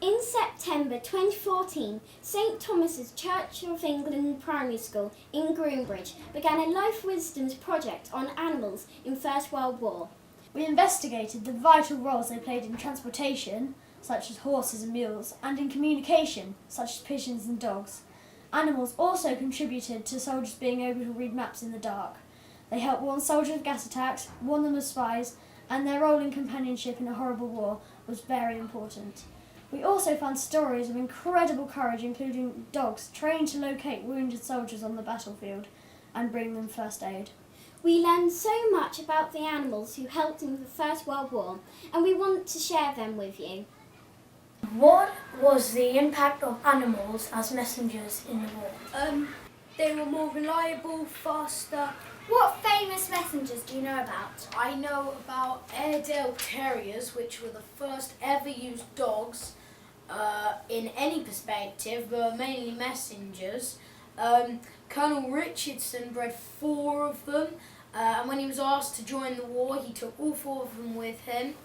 In September 2014, St Thomas's Church of England Primary School in Groombridge began a Life Wisdoms project on animals in First World War. We investigated the vital roles they played in transportation, such as horses and mules, and in communication, such as pigeons and dogs. Animals also contributed to soldiers being able to read maps in the dark. They helped warn soldiers of gas attacks, warn them of spies, and their role in companionship in a horrible war was very important. We also found stories of incredible courage, including dogs trained to locate wounded soldiers on the battlefield and bring them first aid. We learned so much about the animals who helped in the First World War, and we want to share them with you. What was the impact of animals as messengers in the war? They were more reliable, faster. What famous messengers do you know about? I know about Airedale Terriers, which were the first ever used dogs in any perspective, but mainly messengers. Colonel Richardson bred 4 of them, and when he was asked to join the war, he took all 4 of them with him,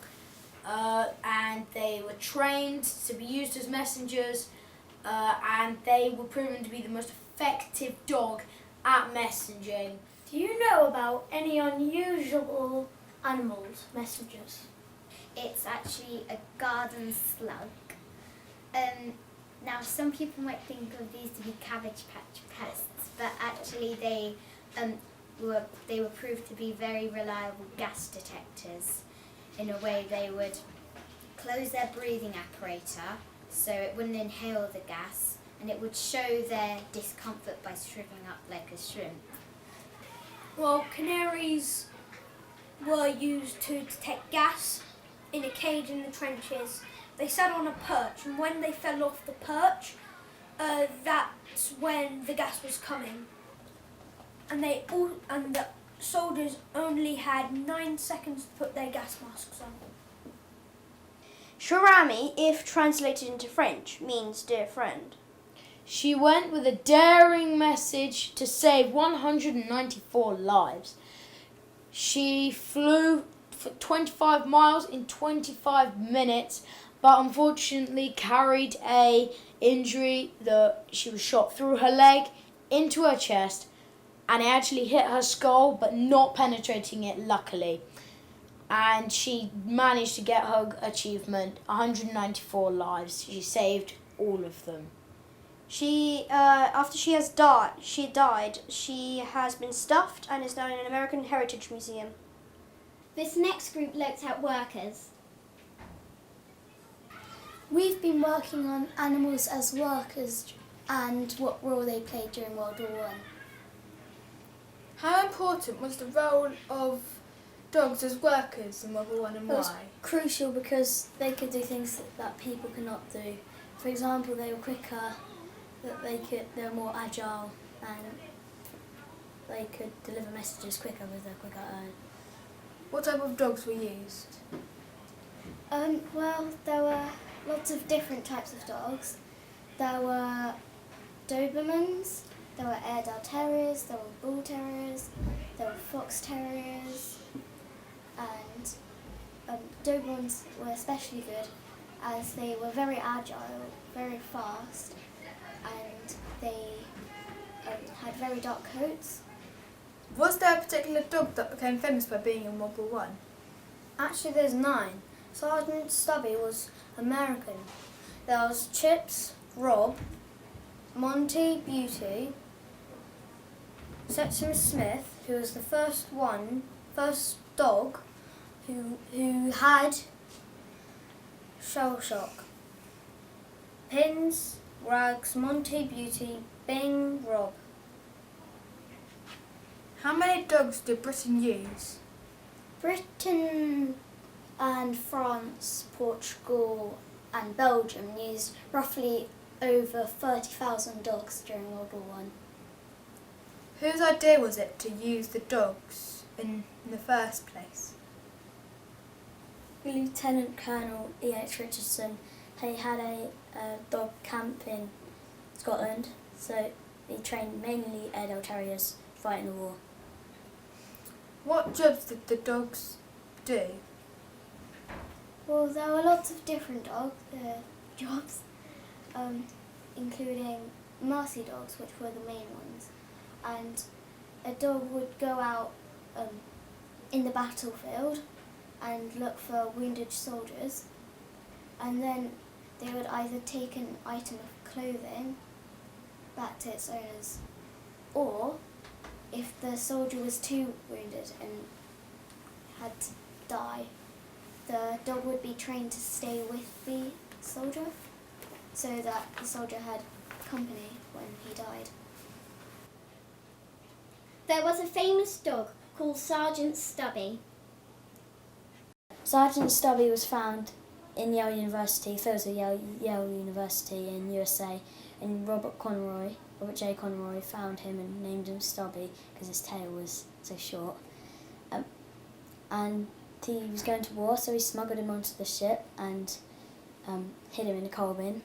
and they were trained to be used as messengers, and they were proven to be the most effective dog at messaging. Do you know about any unusual animals, messengers? It's actually a garden slug. Now some people might think of these to be cabbage patch pests, but actually they were proved to be very reliable gas detectors. In a way, they would close their breathing apparatus so it wouldn't inhale the gas, and it would show their discomfort by shriveling up like a shrimp. Well, canaries were used to detect gas in a cage in the trenches. They sat on a perch, and when they fell off the perch, that's when the gas was coming. And the soldiers only had 9 seconds to put their gas masks on. Cherami, if translated into French, means dear friend. She went with a daring message to save 194 lives. She flew for 25 miles in 25 minutes, but unfortunately carried a injury that she was shot through her leg into her chest, and it actually hit her skull, but not penetrating it, luckily. And she managed to get her achievement, 194 lives. She saved all of them. After she died, she has been stuffed and is now in an American Heritage Museum. This next group looked at workers. We've been working on animals as workers and what role they played during World War I. How important was the role of dogs as workers in World War I and It was why? crucial because they could do things that people could not do. For example, they were quicker, they were more agile, and they could deliver messages quicker with a quicker eye. What type of dogs were used? Well, there were lots of different types of dogs. There were Dobermans, there were Airedale Terriers, there were Bull Terriers, there were Fox Terriers, and Dobermans were especially good as they were very agile, very fast, and they had very dark coats. Was there a particular dog that became famous by being in World War I? Actually, there's 9. Sergeant Stubby was American. There was Chips, Rob, Monty, Beauty, Septimus Smith, who was the first dog who had shell shock. Pins, Rags, Monty, Beauty, Bing, Rob. How many dogs did Britain use? Britain and France, Portugal and Belgium used roughly over 30,000 dogs during World War I. Whose idea was it to use the dogs in the first place? Lieutenant Colonel E.H. Richardson, he had a dog camp in Scotland, so he trained mainly Airedale Terriers to fight in the war. What jobs did the dogs do? Well, there were lots of different dogs. jobs, including mercy dogs, which were the main ones. And a dog would go out in the battlefield and look for wounded soldiers, and then they would either take an item of clothing back to its owners, or if the soldier was too wounded and had to die, the dog would be trained to stay with the soldier so that the soldier had company when he died. There was a famous dog called Sergeant Stubby. Sergeant Stubby was found in Yale University, fields of Yale University in USA, and Robert J. Conroy found him and named him Stubby because his tail was so short. And he was going to war, so he smuggled him onto the ship and hid him in a coal bin.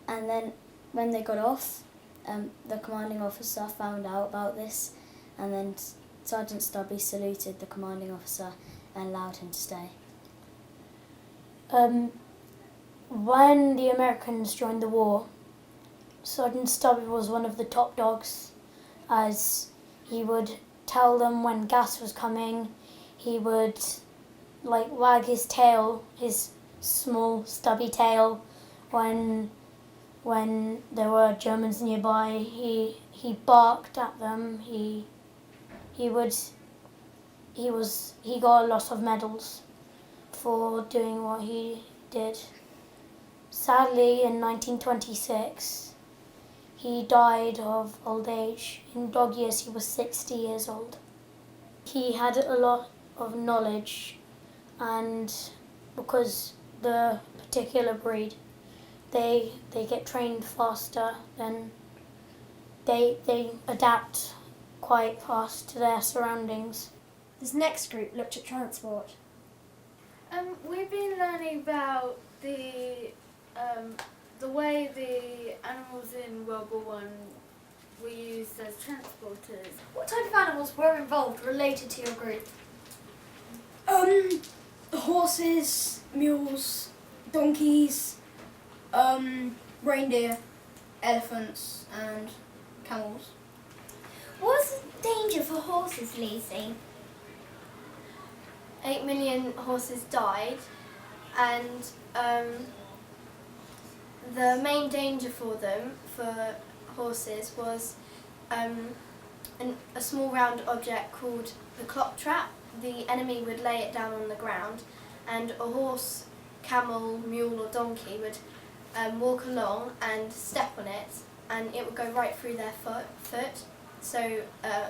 And then when they got off, the commanding officer found out about this, and then Sergeant Stubby saluted the commanding officer and allowed him to stay. When the Americans joined the war, Sergeant Stubby was one of the top dogs, as he would tell them when gas was coming. He would wag his tail, his small stubby tail, when there were Germans nearby. He barked at them. He got a lot of medals for doing what he did. Sadly, in 1926, he died of old age. In dog years, he was 60 years old. He had a lot of knowledge, and because the particular breed, they get trained faster, then they adapt quite fast to their surroundings. This next group looked at transport. We've been learning about the way the animals in World War One were used as transporters. What type of animals were involved related to your group? Horses, mules, donkeys, reindeer, elephants, and camels. What's the danger for horses, Lucy? 8 million horses died, and the main danger for horses was a small round object called the clock trap. The enemy would lay it down on the ground, and a horse, camel, mule or donkey would walk along and step on it, and it would go right through their foot, so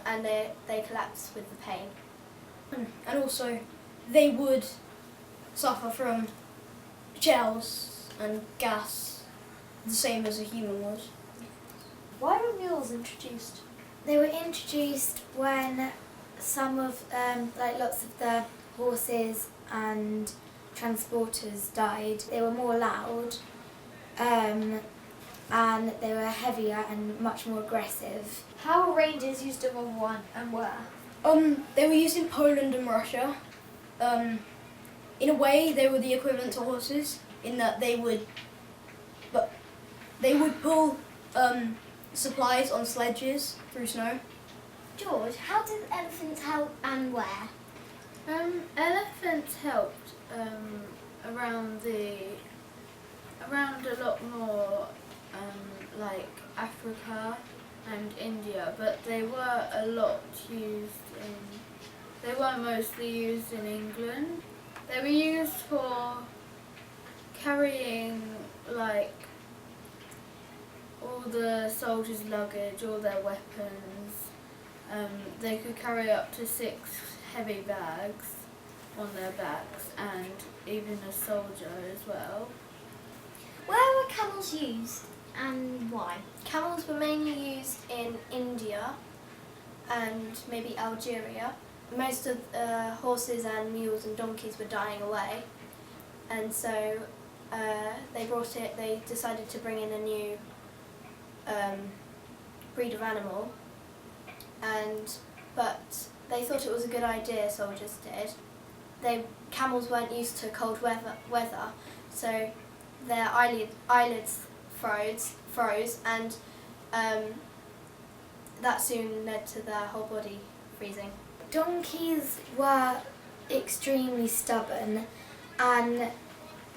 and they collapse with the pain. And also, they would suffer from shells and gas, the same as a human was. Why were mules introduced? They were introduced when some of, lots of the horses and transporters died. They were more loud, and they were heavier and much more aggressive. How were reindeers used in World War I and where? They were used in Poland and Russia. In a way, they were the equivalent to horses in that they would pull supplies on sledges through snow. George, how did elephants help and where? Elephants helped around a lot more like Africa and India, but they were mostly used in England. They were used for carrying all the soldiers' luggage, all their weapons. They could carry up to 6 heavy bags on their backs, and even a soldier as well. Where were camels used and why? Camels were mainly used in India and maybe Algeria. Most of horses and mules and donkeys were dying away, and so they decided to bring in a new breed of animal, but they thought it was a good idea, soldiers did. Camels weren't used to cold weather, so their eyelids froze, and that soon led to their whole body freezing. Donkeys were extremely stubborn, and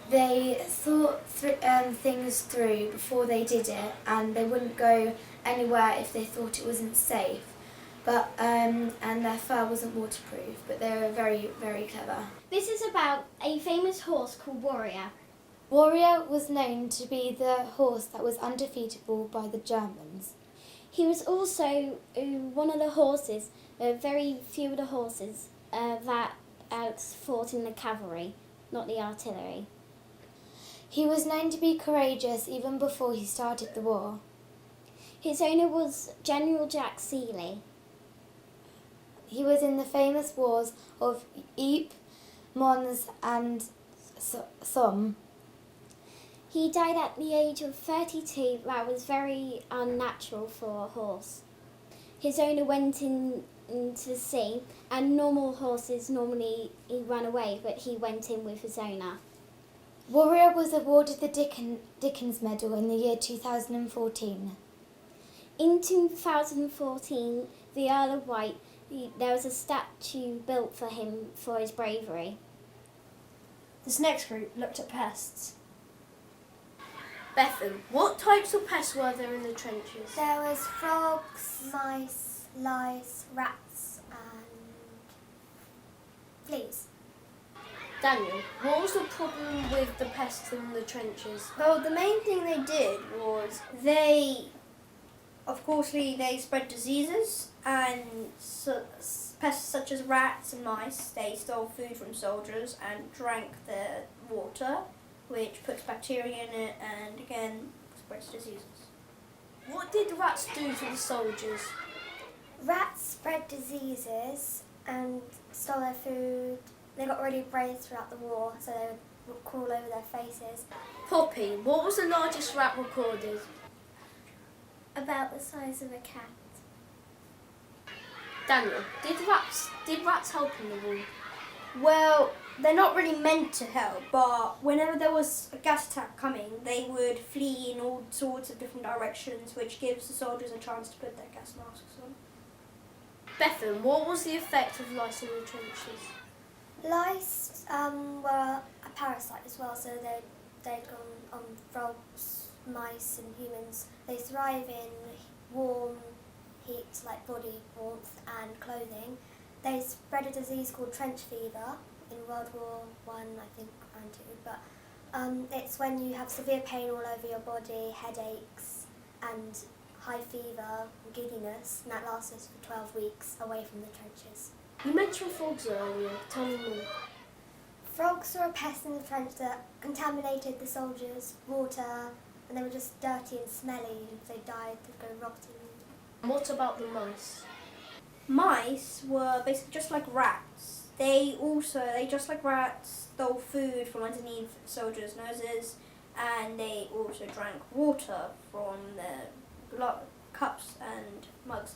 they thought things through before they did it, and they wouldn't go anywhere if they thought it wasn't safe. But and their fur wasn't waterproof, but they were very, very clever. This is about a famous horse called Warrior. Warrior was known to be the horse that was undefeatable by the Germans. He was also one of the horses, very few of the horses that fought in the cavalry, not the artillery. He was known to be courageous even before he started the war. His owner was General Jack Seeley. He was in the famous wars of Ypres, Mons and Somme. He died at the age of 32. That was very unnatural for a horse. His owner went into the sea, and normal horses normally run away, but he went in with his owner. Warrior was awarded the Dickens Medal in the year 2014. In 2014, the Earl of White, there was a statue built for him for his bravery. This next group looked at pests. Bethan, what types of pests were there in the trenches? There was frogs, mice, lice, rats and fleas. Daniel, what was the problem with the pests in the trenches? Well, the main thing they did was they spread diseases, and pests such as rats and mice. They stole food from soldiers and drank their water, which puts bacteria in it and again spreads diseases. What did rats do to the soldiers? Rats spread diseases and stole their food. They got really brave throughout the war, so they would crawl over their faces. Poppy, what was the largest rat recorded? About the size of a cat. Daniel, did rats help in the war? Well, they're not really meant to help, but whenever there was a gas attack coming, they would flee in all sorts of different directions, which gives the soldiers a chance to put their gas masks on. Bethan, what was the effect of lice in the trenches? Lice were a parasite as well, so they'd gone on frogs, mice and humans. They thrive in warm heat, like body warmth and clothing. They spread a disease called trench fever in World War I, I think, and II. But it's when you have severe pain all over your body, headaches and high fever and giddiness, and that lasts us for 12 weeks away from the trenches. You mentioned frogs earlier. Tell me more. Frogs were a pest in the trench that contaminated the soldiers' water, and they were just dirty and smelly. If they died, they'd go rotten. What about the mice? Mice were basically just like rats. They just like rats, stole food from underneath soldiers' noses, and they also drank water from their cups and mugs.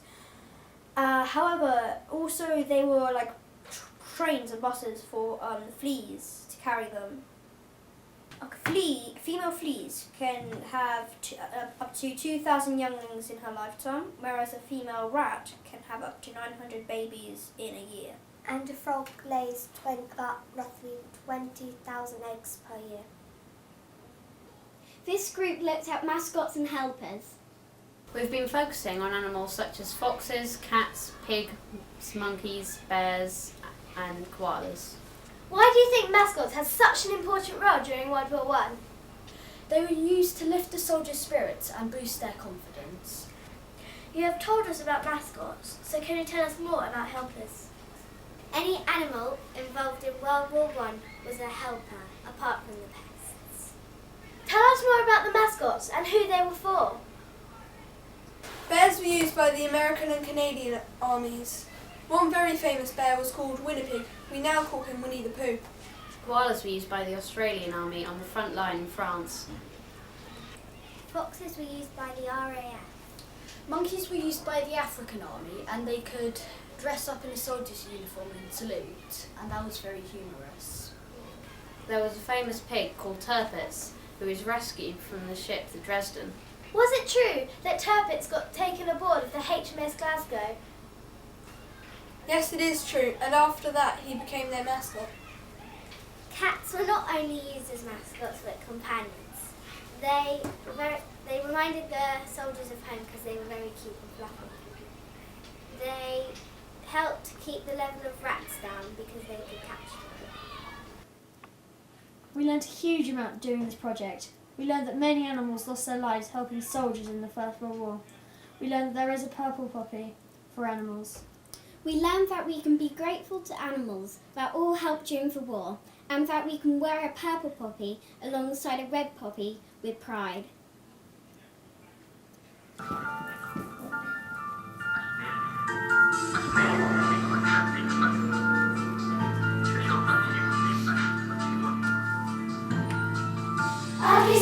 However, also they were like trains and buses for fleas to carry them. Female fleas can have up to 2,000 younglings in her lifetime, whereas a female rat can have up to 900 babies in a year. And a frog lays about roughly 20,000 eggs per year. This group looked at mascots and helpers. We've been focusing on animals such as foxes, cats, pigs, monkeys, bears and koalas. Why do you think mascots had such an important role during World War I? They were used to lift the soldiers' spirits and boost their confidence. You have told us about mascots, so can you tell us more about helpers? Any animal involved in World War I was a helper, apart from the pests. Tell us more about the mascots and who they were for. Bears were used by the American and Canadian armies. One very famous bear was called Winnipeg. We now call him Winnie the Pooh. Koalas were used by the Australian army on the front line in France. Foxes were used by the RAF. Monkeys were used by the African army, and they could dress up in a soldier's uniform and salute, and that was very humorous. There was a famous pig called Turpitz. who was rescued from the ship the Dresden. Was it true that Tirpitz got taken aboard of the HMS Glasgow? Yes, it is true, and after that he became their mascot. Cats were not only used as mascots but companions. They reminded the soldiers of home because they were very cute and fluffy. They helped keep the level of rats down because they could catch them. We learnt a huge amount during this project. We learned that many animals lost their lives helping soldiers in the First World War. We learned that there is a purple poppy for animals. We learned that we can be grateful to animals that all helped during the war, and that we can wear a purple poppy alongside a red poppy with pride. Ugly